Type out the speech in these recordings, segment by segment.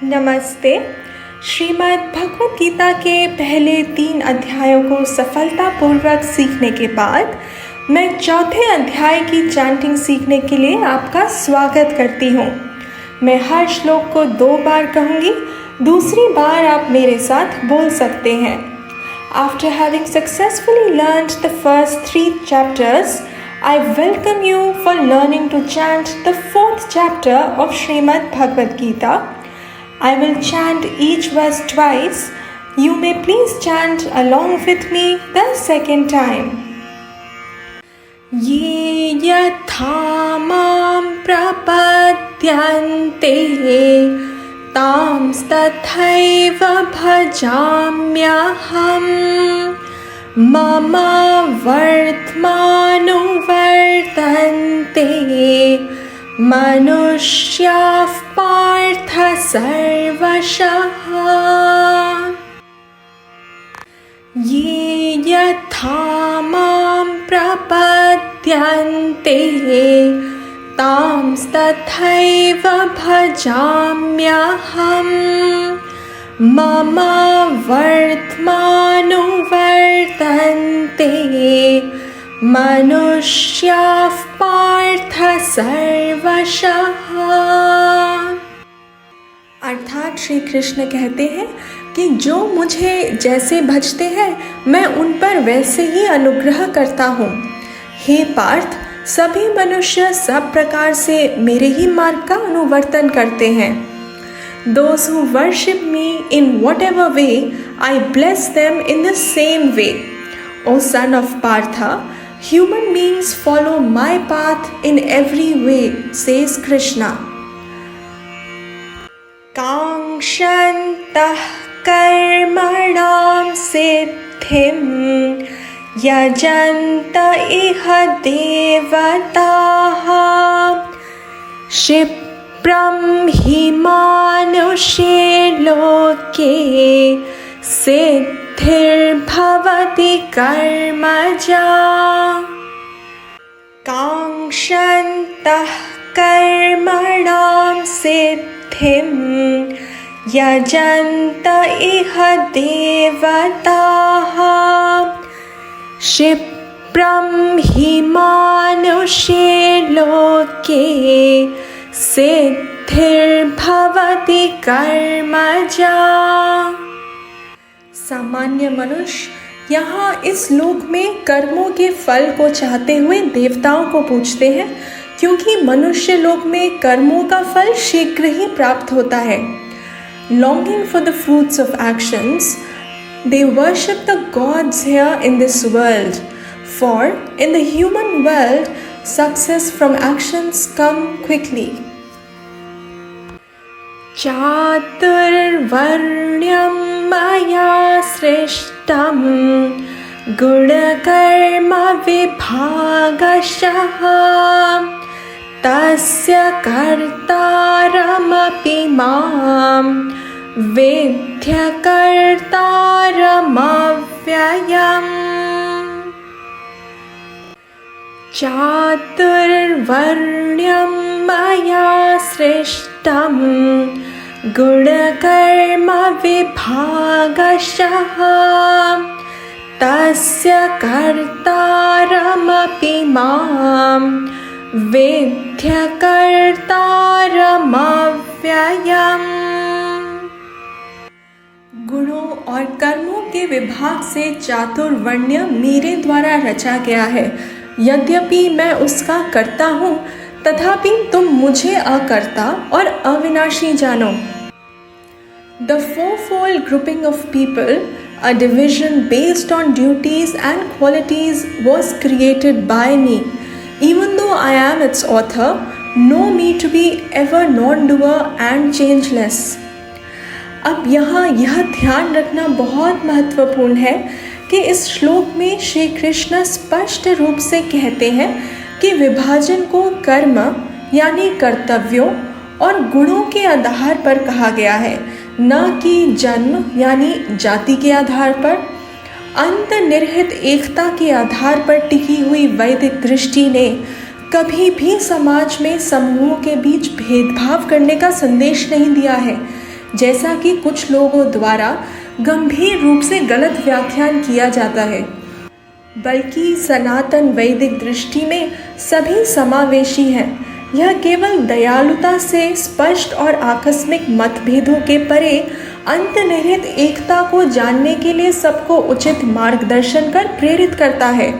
नमस्ते। श्रीमद् भगवत गीता के पहले 3 अध्यायों को सफलतापूर्वक सीखने के बाद मैं चौथे अध्याय की चैंटिंग सीखने के लिए आपका स्वागत करती हूँ। मैं हर श्लोक को 2 बार कहूँगी, दूसरी बार आप मेरे साथ बोल सकते हैं। After having successfully learned the first 3 chapters, I welcome you for learning to chant the 4th chapter of Srimad Bhagavad Gita. I will chant each verse twice. You may please chant along with me the second time. Ye yatha mam prapadyante tams tathaiva bhajamyaham mama vartmano vartante मनुष्याः पार्थ सर्वशः। ये यथा मां प्रपद्यन्ते तांस् तथैव भजाम्यहम् मम वर्त्मानो वर्तन्ते मनुष्याः पार्थ सर्वशः। अर्थात श्री कृष्ण कहते हैं कि जो मुझे जैसे भजते हैं मैं उन पर वैसे ही अनुग्रह करता हूँ। हे पार्थ, सभी मनुष्य सब प्रकार से मेरे ही मार्ग का अनुवर्तन करते हैं। Those who worship me in whatever way, I bless them in the same way. O son of Partha, human beings follow my path in every way, says Krishna. Kāṅśantah karmanām siddhim yajanta iha devataः क्षिप्रं हि मानुषे लोके सिद्धिर्भवति कर्मजा। काङ्क्षन्तः कर्मणां सिद्धिं यजन्त इह देवताः क्षिप्रं हि मानुषे लोके सिद्धिर्भवति कर्मजा। सामान्य मनुष्य यहाँ इस लोक में कर्मों के फल को चाहते हुए देवताओं को पूजते हैं, क्योंकि मनुष्य लोक में कर्मों का फल शीघ्र ही प्राप्त होता है। Longing for the fruits of actions, they worship the gods here in this world. For in the human world, success from actions come quickly. चातुर्वर्ण्यं मया सृष्टं गुणकर्म विभागशः तस्य कर्तारमपि मां वेद्य कर्तारमव्ययम्। चातुर्वर्ण्यं मया सृष्टं गुणकर्म विभागशः तस्य कर्तारमपि मां वेद्य कर्तारमव्ययम्। गुणों और कर्मों के विभाग से चातुर्वर्ण्य मेरे द्वारा रचा गया है। यद्यपि मैं उसका कर्ता हूँ, तथापि तुम मुझे अकर्ता और अविनाशी जानो। The fourfold grouping of people, a division based on duties and qualities, was created by me. Even though I am its author, know me to be ever non-doer and changeless. अब यहाँ यह ध्यान रखना बहुत महत्वपूर्ण है कि इस श्लोक में श्री कृष्ण स्पष्ट रूप से कहते हैं कि विभाजन को कर्म यानी कर्तव्यों और गुणों के आधार पर कहा गया है, न कि जन्म यानी जाति के आधार पर। अंतर्निहित एकता के आधार पर टिकी हुई वैदिक दृष्टि ने कभी भी समाज में समूहों के बीच भेदभाव करने का संदेश नहीं दिया है। जैसा कि कुछ लोगों द्वारा गंभीर रूप से गलत व्याख्यान किया जाता है, बल्कि सनातन वैदिक दृष्टि में सभी समावेशी हैं। यह केवल दयालुता से स्पष्ट और आकस्मिक मतभेदों के परे अंतर्निहित एकता को जानने के लिए सबको उचित मार्गदर्शन कर प्रेरित करता है।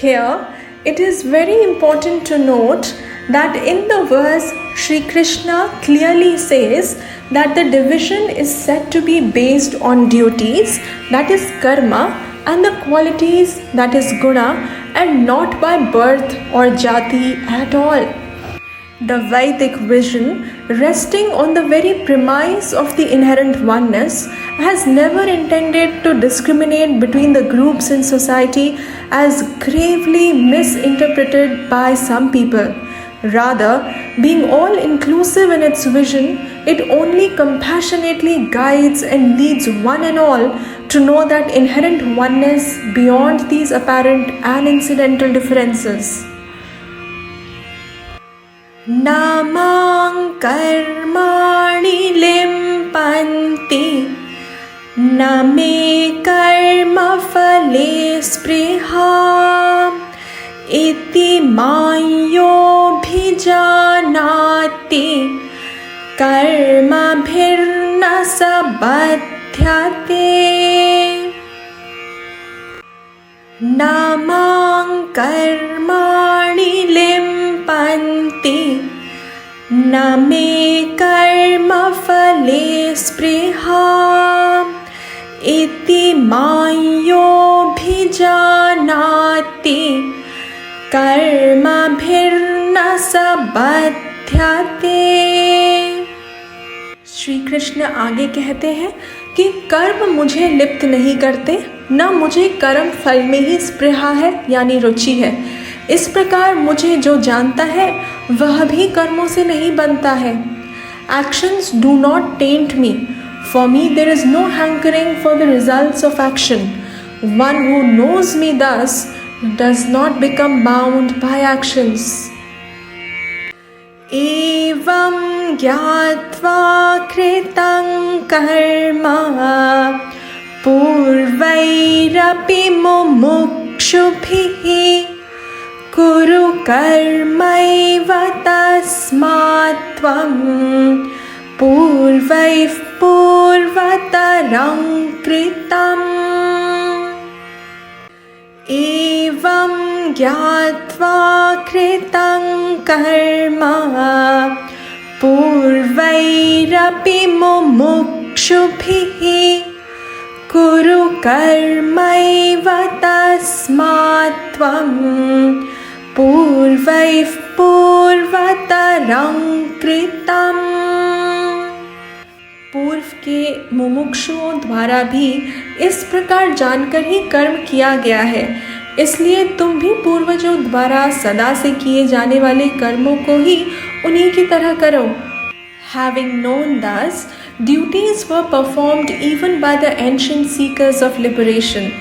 Here it is very important to note that in the verse Shri Krishna clearly says that the division is said to be based on duties, that is karma, and the qualities, that is guna, and not by birth or jati at all. The Vedic vision, resting on the very premise of the inherent oneness, has never intended to discriminate between the groups in society as gravely misinterpreted by some people. Rather, being all inclusive in its vision, it only compassionately guides and leads one and all to know that inherent oneness beyond these apparent and incidental differences. Namang karmani limpanti na me karma phale spriha iti mayo bhijanati karma bhirna sabadhyate. Namang karmani limpanti na me karma phale spriha iti mayo bhijanati karma bhirna sabadhyate. Shri Krishna आगे कहते हैं कि कर्म मुझे लिप्त नहीं करते, न मुझे कर्म फल में ही स्पृहा है यानी रुचि है। इस प्रकार मुझे जो जानता है वह भी कर्मों से नहीं बनता है। Actions do not taint me. For me there is no hankering for the results of action. One who knows me thus does not become bound by actions. Evam gyatva kritam karma purvairapi mumukshubhihi kuru karmaiva tasmatvam purvaih purvataram kritam. Evam gyatva kritam karma purvairapi mumukshubhihi kuru karmaiva tasmatvam purvaih purvataram kritam. पूर्व के मुमुक्षुओं द्वारा भी इस प्रकार जानकर ही कर्म किया गया है, इसलिए तुम भी पूर्वजों द्वारा सदा से किए जाने वाले कर्मों को ही उन्हीं की तरह करो. Having known thus, duties were performed even by the ancient seekers of liberation.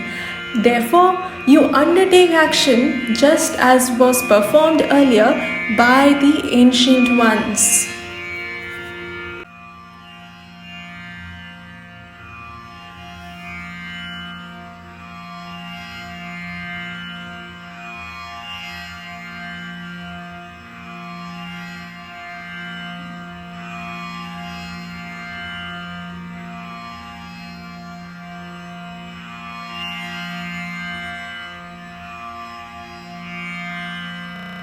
Therefore, you undertake action just as was performed earlier by the ancient ones.